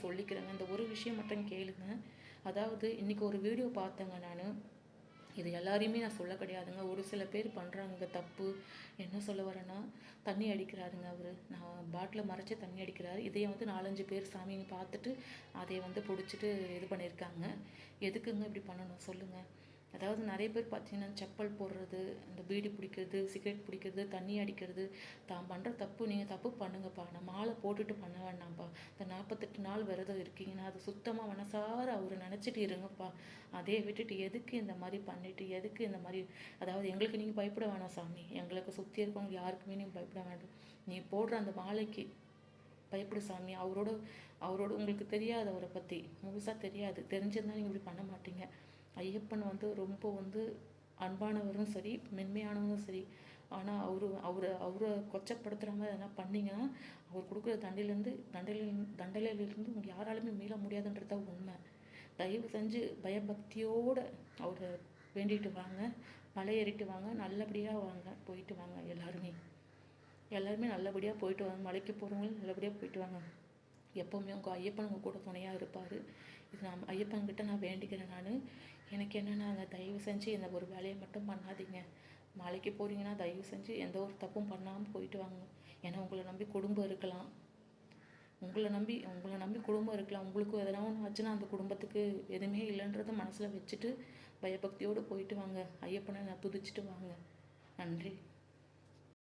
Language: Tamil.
சொல்லிக்கிறேங்க. இந்த ஒரு விஷயம் மட்டும் கேளுங்க. அதாவது இன்றைக்கி ஒரு வீடியோ பார்த்தேங்க நான். இது எல்லாரையுமே நான் சொல்ல கிடையாதுங்க. ஒரு சில பேர் பண்ணுறாங்க தப்பு. என்ன சொல்ல வரேன்னா, தண்ணி அடிக்கிறாருங்க அவரு. நான் பாட்டில மறைச்சு தண்ணி அடிக்கிறாரு. இதையே வந்து 4, 5 பேர் சாமிங்க பார்த்துட்டு அதை வந்து பிடிச்சிட்டு இது பண்ணியிருக்காங்க. எதுக்குங்க இப்படி பண்ணணும் சொல்லுங்கள்? அதாவது நிறைய பேர் பார்த்தீங்கன்னா செப்பல் போடுறது, இந்த பீடி பிடிக்கிறது, சிகரெட் பிடிக்கிறது, தண்ணி அடிக்கிறது, தான் பண்ணுற தப்பு. நீங்கள் தப்பு பண்ணுங்கப்பா, நான் மாலை போட்டுட்டு பண்ண வேண்டாம்ப்பா. இந்த 48 நாள் விரதம் இருக்கீங்கன்னா அது சுத்தமாக மனசார அவரை நினச்சிட்டு இருங்கப்பா. அதே விட்டுட்டு எதுக்கு இந்த மாதிரி பண்ணிட்டு எதுக்கு இந்த மாதிரி, அதாவது எங்களுக்கு நீங்கள் பயப்பட வேணாம் சாமி, எங்களுக்கு சுற்றி இருக்கவங்க யாருக்குமே நீங்கள் பயப்பட வேண்டாம். நீ போடுற அந்த மாலைக்கு பயப்படு சாமி. அவரோட அவரோட உங்களுக்கு தெரியாது, அவரை பற்றி முழுசாக தெரியாது. தெரிஞ்சிருந்தால் நீங்கள் இப்படி பண்ண மாட்டீங்க. ஐயப்பன் வந்து ரொம்ப வந்து அன்பானவரும் சரி, மென்மையானவரும் சரி. ஆனால் அவரை கொச்சப்படுத்துகிற மாதிரி எதனா பண்ணிங்கன்னா அவர் கொடுக்குற தண்டனையிலிருந்து உங்கள் யாராலுமே மீள முடியாதுன்றது தான் உண்மை. தயவு செஞ்சு பயபக்தியோடு அவரை வேண்டிட்டு வாங்க, மலை ஏறிட்டு வாங்க, நல்லபடியாக வாங்க, போயிட்டு வாங்க. எல்லாருமே நல்லபடியாக போயிட்டு வாங்க. மலைக்கு போகிறவங்களும் நல்லபடியாக போயிட்டு வாங்க. எப்போவுமே உங்கள் ஐயப்பன் உங்கள் கூட துணையாக இருப்பார். இது நான் ஐயப்பன்கிட்ட நான் வேண்டிக்கிறேன். எனக்கு என்னென்னாங்க, தயவு செஞ்சு இந்த ஒரு வேலையை மட்டும் பண்ணாதீங்க. மலைக்கு போகிறீங்கன்னா தயவு செஞ்சு எந்த ஒரு தப்பும் பண்ணாமல் போயிட்டு வாங்க. ஏன்னா உங்களை நம்பி குடும்பம் இருக்கலாம். உங்களை நம்பி குடும்பம் இருக்கலாம். உங்களுக்கு எதனா ஒன்று ஆச்சுன்னா அந்த குடும்பத்துக்கு எதுவுமே இல்லைன்றதை மனசில் வச்சுட்டு பயபக்தியோடு போயிட்டு வாங்க. ஐயப்பனை நான் துதிச்சுட்டு வாங்க. நன்றி.